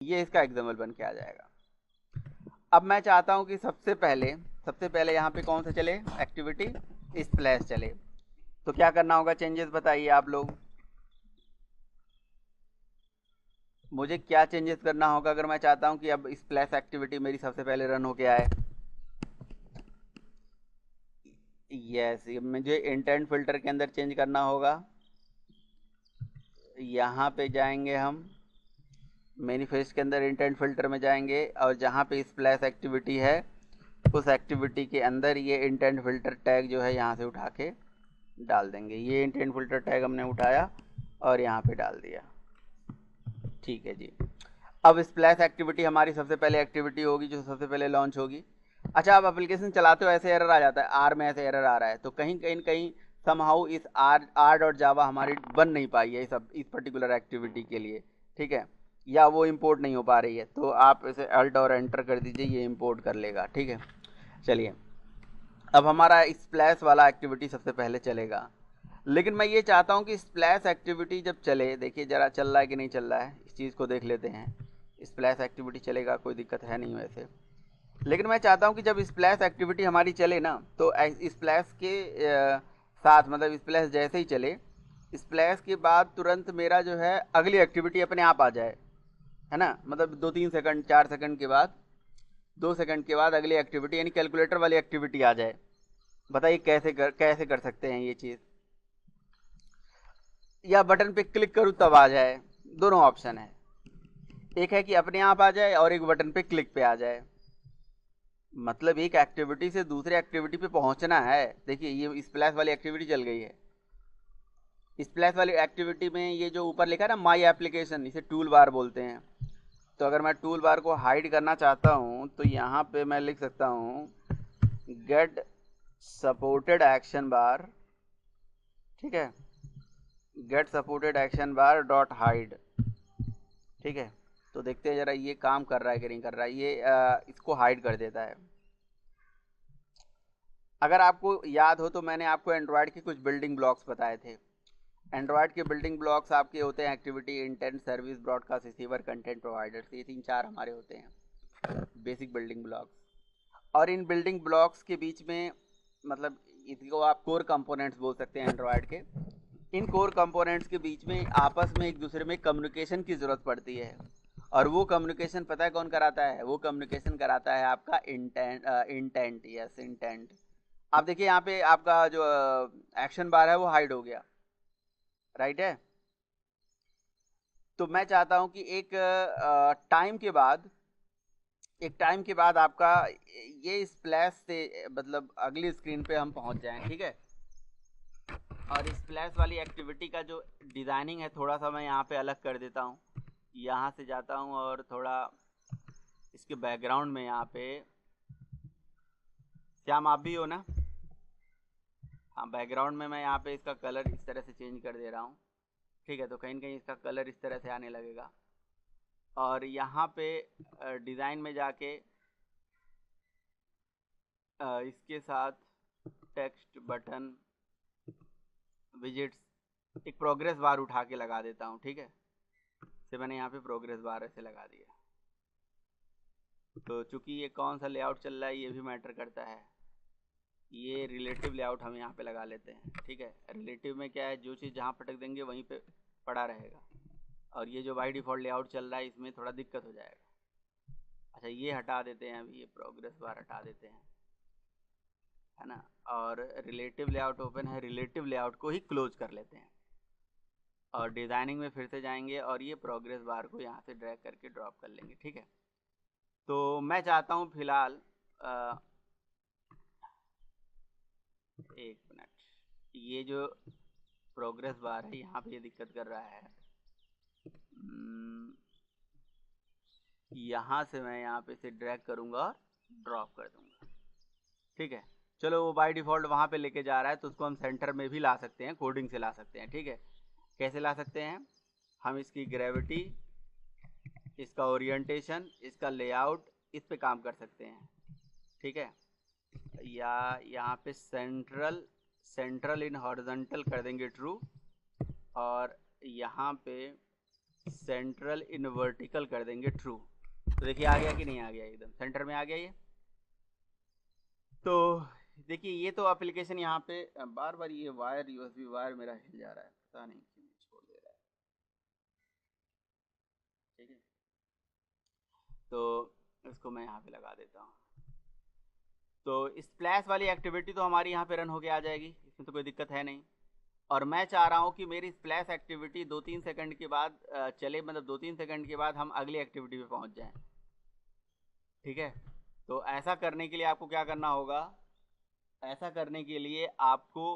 ये इसका एग्जाम्पल बन के आ जाएगा। अब मैं चाहता हूं कि सबसे पहले यहाँ पे कौन सा चले, एक्टिविटी स्प्लैश चले। तो क्या करना होगा, चेंजेस बताइए आप लोग, मुझे क्या चेंजेस करना होगा अगर मैं चाहता हूं कि अब स्प्लैश एक्टिविटी मेरी सबसे पहले रन होके आए। यस, मुझे इंटेंट फिल्टर के अंदर चेंज करना होगा। यहाँ पे जाएंगे हम, मैनिफेस्ट के अंदर इंटेंट फिल्टर में जाएंगे और जहाँ पे स्प्लैश एक्टिविटी है उस एक्टिविटी के अंदर ये इंटेंट फिल्टर टैग जो है यहाँ से उठा के डाल देंगे। ये इंटेंट फिल्टर टैग हमने उठाया और यहाँ पे डाल दिया। ठीक है जी। अब स्प्लैश एक्टिविटी हमारी सबसे पहले एक्टिविटी होगी जो सबसे पहले लॉन्च होगी। अच्छा, आप एप्लीकेशन चलाते हो ऐसे एरर आ जाता है, आर में ऐसे एरर आ रहा है, तो कहीं कहीं कहीं समहाउ इस आर डॉट जावा हमारी बन नहीं पाई है इस पर्टिकुलर एक्टिविटी के लिए। ठीक है, या वो इंपोर्ट नहीं हो पा रही है, तो आप इसे अल्ट और एंटर कर दीजिए, ये इंपोर्ट कर लेगा। ठीक है, चलिए अब हमारा स्प्लैश वाला एक्टिविटी सबसे पहले चलेगा। लेकिन मैं ये चाहता हूँ कि स्प्लैश एक्टिविटी जब चले, देखिए ज़रा चल रहा है कि नहीं चल रहा है, इस चीज़ को देख लेते हैं। स्प्लैश एक्टिविटी चलेगा, कोई दिक्कत है नहीं वैसे, लेकिन मैं चाहता हूँ कि जब स्प्लैश एक्टिविटी हमारी चले ना, तो स्प्लैश के साथ, मतलब स्प्लैश जैसे ही चले, स्प्लैश के बाद तुरंत मेरा जो है अगली एक्टिविटी अपने आप आ जाए, है ना। मतलब 2-3 सेकंड 4 सेकंड के बाद, 2 सेकंड के बाद अगली एक्टिविटी यानी कैलकुलेटर वाली एक्टिविटी आ जाए। बताइए कैसे कर सकते हैं ये चीज़। या बटन पे क्लिक करूँ तब आ जाए, दोनों ऑप्शन है। एक है कि अपने आप आ जाए और एक बटन पे क्लिक पे आ जाए। मतलब एक एक्टिविटी से दूसरे एक्टिविटी पे पहुंचना है। देखिए ये स्प्लैश वाली एक्टिविटी चल गई है। स्प्लैश वाली एक्टिविटी में ये जो ऊपर लिखा है ना माई एप्लीकेशन, इसे टूल बार बोलते हैं। तो अगर मैं टूल बार को हाइड करना चाहता हूँ तो यहाँ पे मैं लिख सकता हूँ गेट सपोर्टेड एक्शन बार। ठीक है, get supported action bar dot hide. ठीक है, तो देखते हैं जरा ये काम कर रहा है कि नहीं कर रहा है। ये इसको हाइड कर देता है। अगर आपको याद हो तो मैंने आपको एंड्रॉयड के कुछ बिल्डिंग ब्लॉक्स बताए थे। एंड्रॉयड के बिल्डिंग ब्लॉक्स आपके होते हैं activity, intent, service, broadcast, receiver, content providers. ये 3-4 हमारे होते हैं बेसिक बिल्डिंग ब्लॉक्स। और इन बिल्डिंग ब्लॉक्स के बीच में, मतलब इसको आप कोर कंपोनेंट्स बोल सकते हैं एंड्रॉयड के। इन कोर कंपोनेंट्स के बीच में आपस में एक दूसरे में कम्युनिकेशन की ज़रूरत पड़ती है। और वो कम्युनिकेशन पता है कौन कराता है, वो कम्युनिकेशन कराता है आपका इंटेंट। Yes, intent. आप देखिए यहाँ पे आपका जो एक्शन बार है वो हाइड हो गया, राइट है। तो मैं चाहता हूँ कि एक टाइम के बाद आपका ये स्प्लैश से, मतलब अगली स्क्रीन पे हम पहुंच जाएं। ठीक है, और स्प्लैश वाली एक्टिविटी का जो डिज़ाइनिंग है थोड़ा सा मैं यहाँ पे अलग कर देता हूँ। यहाँ से जाता हूँ और थोड़ा इसके बैकग्राउंड में यहाँ पे, श्याम आप भी हो ना, हाँ, बैकग्राउंड में मैं यहाँ पे इसका कलर इस तरह से चेंज कर दे रहा हूँ। ठीक है, तो कहीं न कहीं इसका कलर इस तरह से आने लगेगा। और यहाँ पे डिज़ाइन में जाके इसके साथ टेक्स्ट, बटन, विजिट्स, एक प्रोग्रेस बार उठा के लगा देता हूँ। ठीक है, से मैंने यहाँ पे प्रोग्रेस बार ऐसे लगा दिया। तो चूंकि ये कौन सा लेआउट चल रहा है ये भी मैटर करता है। ये रिलेटिव लेआउट हम यहाँ पे लगा लेते हैं। ठीक है, रिलेटिव में क्या है, जो चीज़ जहाँ पटक देंगे वहीं पे पड़ा रहेगा। और ये जो बाई डिफ़ॉल्ट लेआउट चल रहा है इसमें थोड़ा दिक्कत हो जाएगा। अच्छा, ये हटा देते हैं, अभी ये प्रोग्रेस बार हटा देते हैं, है ना। और रिलेटिव लेआउट ओपन है, रिलेटिव लेआउट को ही क्लोज कर लेते हैं। और डिज़ाइनिंग में फिर से जाएंगे और ये प्रोग्रेस बार को यहाँ से ड्रैग करके ड्रॉप कर लेंगे। ठीक है, तो मैं चाहता हूँ फिलहाल एक मिनट, ये जो प्रोग्रेस बार है यहाँ पे ये दिक्कत कर रहा है। यहाँ से मैं यहाँ पे से ड्रैग करूँगा और ड्रॉप कर दूँगा। ठीक है, चलो वो बाय डिफ़ॉल्ट वहाँ पे लेके जा रहा है, तो उसको हम सेंटर में भी ला सकते हैं, कोडिंग से ला सकते हैं। ठीक है, कैसे ला सकते हैं, हम इसकी ग्रेविटी, इसका ओरिएंटेशन, इसका लेआउट, इस पे काम कर सकते हैं। ठीक है, या यहाँ पे सेंट्रल इन हॉरिजॉन्टल कर देंगे ट्रू, और यहाँ पे सेंट्रल इन वर्टिकल कर देंगे ट्रू। तो देखिए आ गया कि नहीं आ गया, एकदम सेंटर में आ गया ये। तो देखिए ये तो एप्लीकेशन यहाँ पे बार बार ये वायर यूएसबी वायर मेरा हिल जा रहा है, पता नहीं क्यों छोड़ दे रहा है। ठीक है, तो इसको मैं यहाँ पे लगा देता हूँ। तो स्प्लैश वाली एक्टिविटी तो हमारी यहाँ पे रन होके आ जाएगी, इसमें तो कोई दिक्कत है नहीं। और मैं चाह रहा हूँ कि मेरी स्प्लैश एक्टिविटी 2-3 सेकंड के बाद चले, मतलब 2-3 सेकंड के बाद हम अगली एक्टिविटी पे पहुँच जाएं। ठीक है, तो ऐसा करने के लिए आपको क्या करना होगा, ऐसा करने के लिए आपको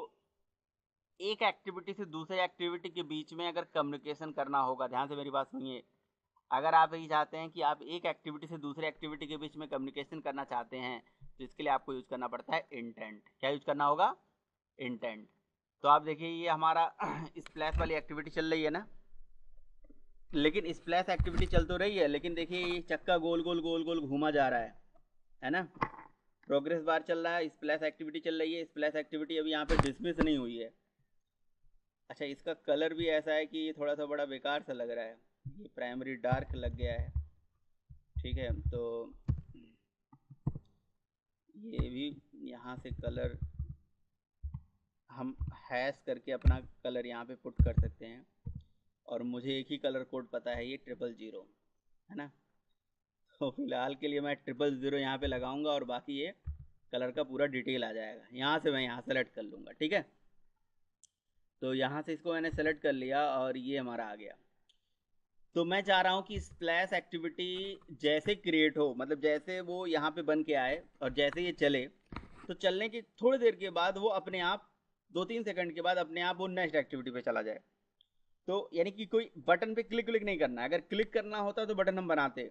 एक एक्टिविटी से दूसरे एक्टिविटी के बीच में अगर कम्युनिकेशन करना होगा, ध्यान से मेरी बात सुनिए, अगर आप ये चाहते हैं कि आप एक एक्टिविटी से दूसरे एक्टिविटी के बीच में कम्युनिकेशन करना चाहते हैं, तो इसके लिए आपको यूज करना पड़ता है इंटेंट। क्या यूज करना होगा, इंटेंट। तो आप देखिए ये हमारा स्प्लैश वाली एक्टिविटी चल रही है ना, लेकिन स्प्लैश एक्टिविटी चल तो रही है, लेकिन देखिए ये चक्का गोल गोल गोल गोल घूमा जा रहा है ना। प्रोग्रेस बार चल रहा है, स्प्लैश एक्टिविटी चल रही है, स्प्लैश एक्टिविटी अभी यहाँ पे डिसमिस नहीं हुई है। अच्छा, इसका कलर भी ऐसा है कि ये थोड़ा सा बड़ा बेकार सा लग रहा है, ये प्राइमरी डार्क लग गया है। ठीक है, तो ये भी यहाँ से कलर हम हैश करके अपना कलर यहाँ पे पुट कर सकते हैं। और मुझे एक ही कलर कोड पता है, ये 000 है ना। तो फिलहाल के लिए मैं 000 यहाँ पे लगाऊंगा और बाकी ये कलर का पूरा डिटेल आ जाएगा। यहाँ से मैं यहाँ सेलेक्ट कर लूँगा। ठीक है, तो यहाँ से इसको मैंने सेलेक्ट कर लिया और ये हमारा आ गया। तो मैं चाह रहा हूँ कि स्प्लैश एक्टिविटी जैसे क्रिएट हो, मतलब जैसे वो यहाँ पे बन के आए और जैसे ये चले, तो चलने की थोड़ी देर के बाद वो अपने आप 2-3 सेकंड के बाद अपने आप वो नेक्स्ट एक्टिविटी पे चला जाए। तो यानी कि कोई बटन पे क्लिक नहीं करना है। अगर क्लिक करना होता तो बटन हम बनाते,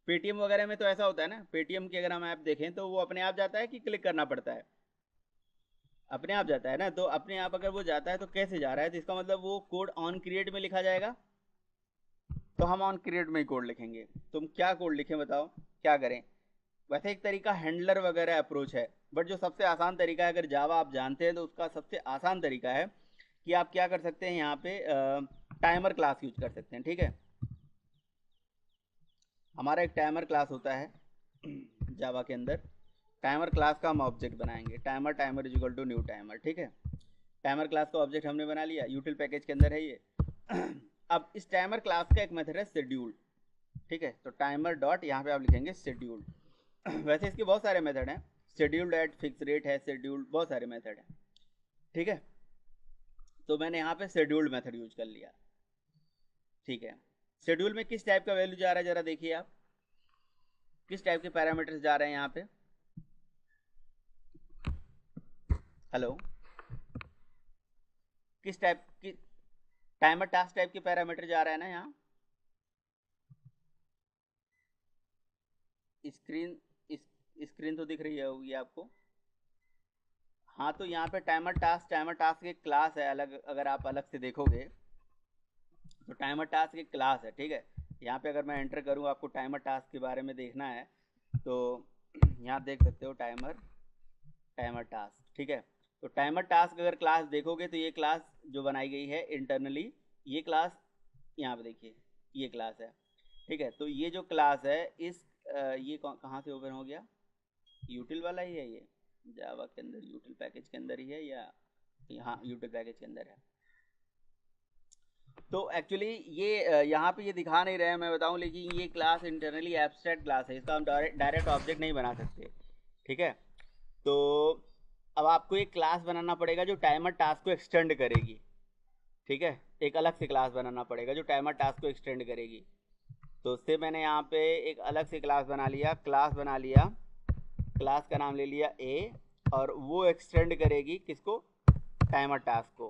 पेटीएम वगैरह में तो ऐसा होता है ना, पेटीएम की अगर हम ऐप देखें तो वो अपने आप जाता है कि क्लिक करना पड़ता है, अपने आप जाता है ना। तो अपने आप अगर वो जाता है तो कैसे जा रहा है, तो इसका मतलब वो कोड ऑन क्रिएट में लिखा जाएगा। तो हम ऑन क्रिएट में ही कोड लिखेंगे। तुम क्या कोड लिखें बताओ, क्या करें। वैसे एक तरीका हैंडलर वगैरह अप्रोच है, बट जो सबसे आसान तरीका है, अगर जावा आप जानते हैं तो उसका सबसे आसान तरीका है कि आप क्या कर सकते हैं, यहाँ पे टाइमर क्लास यूज कर सकते हैं। ठीक है, हमारा एक टाइमर क्लास होता है जावा के अंदर। टाइमर क्लास का हम ऑब्जेक्ट बनाएंगे, timer is equal to new timer. ठीक है, टाइमर क्लास का ऑब्जेक्ट हमने बना लिया, यूटिल पैकेज के अंदर है ये। अब इस टाइमर क्लास का एक मेथड है शेड्यूल। ठीक है, तो टाइमर डॉट यहाँ पे आप लिखेंगे शेड्यूल। वैसे इसके बहुत सारे मेथड हैं, शेड्यूल्ड एट फिक्स रेट है, शेड्यूल्ड, बहुत सारे मेथड हैं। ठीक है, तो मैंने यहाँ पे शेड्यूल्ड मेथड यूज कर लिया। ठीक है, शेड्यूल में किस टाइप का वैल्यू जा रहा है जरा देखिए आप, किस टाइप के पैरामीटर्स जा रहे हैं यहाँ पे। हेलो, किस टाइप की टाइमर टास्क टाइप के पैरामीटर जा रहा है ना यहाँ। स्क्रीन स्क्रीन तो दिख रही होगी आपको। हाँ, तो यहाँ पे टाइमर टास्क एक क्लास है अलग, अगर आप अलग से देखोगे तो टाइमर टास्क एक क्लास है। ठीक है, यहाँ पे अगर मैं एंटर करूँ, आपको टाइमर टास्क के बारे में देखना है तो यहाँ देख सकते हो टाइमर टास्क। ठीक है, तो टाइमर टास्क अगर क्लास देखोगे तो ये क्लास जो बनाई गई है इंटरनली, ये क्लास यहाँ पे देखिए, ये क्लास है। ठीक है, तो ये जो क्लास है इस ये कहाँ से ओपन हो गया, यूटिल वाला ही है ये, जावा के अंदर यूटिल पैकेज के अंदर ही है, या हाँ यूटिल पैकेज के अंदर है। तो एक्चुअली ये यहाँ पे ये दिखा नहीं रहे हैं, मैं बताऊँ, लेकिन ये क्लास इंटरनली एब्स्ट्रैक्ट क्लास है, इसका हम डायरेक्ट ऑब्जेक्ट नहीं बना सकते। ठीक है, तो अब आपको एक क्लास बनाना पड़ेगा जो टाइमर टास्क को एक्सटेंड करेगी। ठीक है, एक अलग से क्लास बनाना पड़ेगा जो टाइमर टास्क को एक्सटेंड करेगी। तो उससे मैंने यहाँ पे एक अलग से क्लास बना लिया, क्लास का नाम ले लिया ए, और वो एक्सटेंड करेगी किसको, टाइमर टास्क को।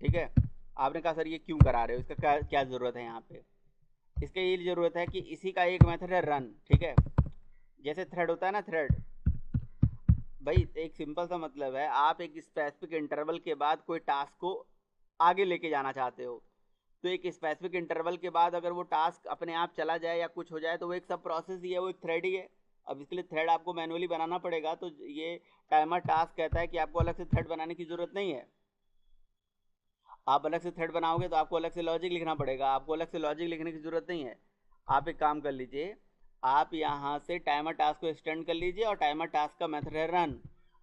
ठीक है, आपने कहा सर ये क्यों करा रहे हो, इसका क्या क्या ज़रूरत है यहाँ पे। इसका ये ज़रूरत है कि इसी का एक मेथड है रन। ठीक है, जैसे थ्रेड होता है ना, थ्रेड भाई एक सिंपल सा मतलब है, आप एक स्पेसिफिक इंटरवल के बाद कोई टास्क को आगे लेके जाना चाहते हो, तो एक स्पेसिफिक इंटरवल के बाद अगर वो टास्क अपने आप चला जाए या कुछ हो जाए तो वो एक सब प्रोसेस ही है, वो एक थ्रेड ही है। अब इसके लिए थ्रेड आपको मैनुअली बनाना पड़ेगा, तो ये टाइमर टास्क कहता है कि आपको अलग से थ्रेड बनाने की ज़रूरत नहीं है। आप अलग से थ्रेड बनाओगे तो आपको अलग से लॉजिक लिखना पड़ेगा, आपको अलग से लॉजिक लिखने की जरूरत नहीं है। आप एक काम कर लीजिए, आप यहाँ से टाइमर टास्क को एक्सटेंड कर लीजिए और टाइमर टास्क का मेथड है रन,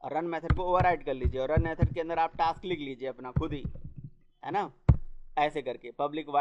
और रन मेथड को ओवरराइड कर लीजिए और रन मेथड के अंदर आप टास्क लिख लीजिए अपना खुद ही, है ना, ऐसे करके पब्लिक वाइड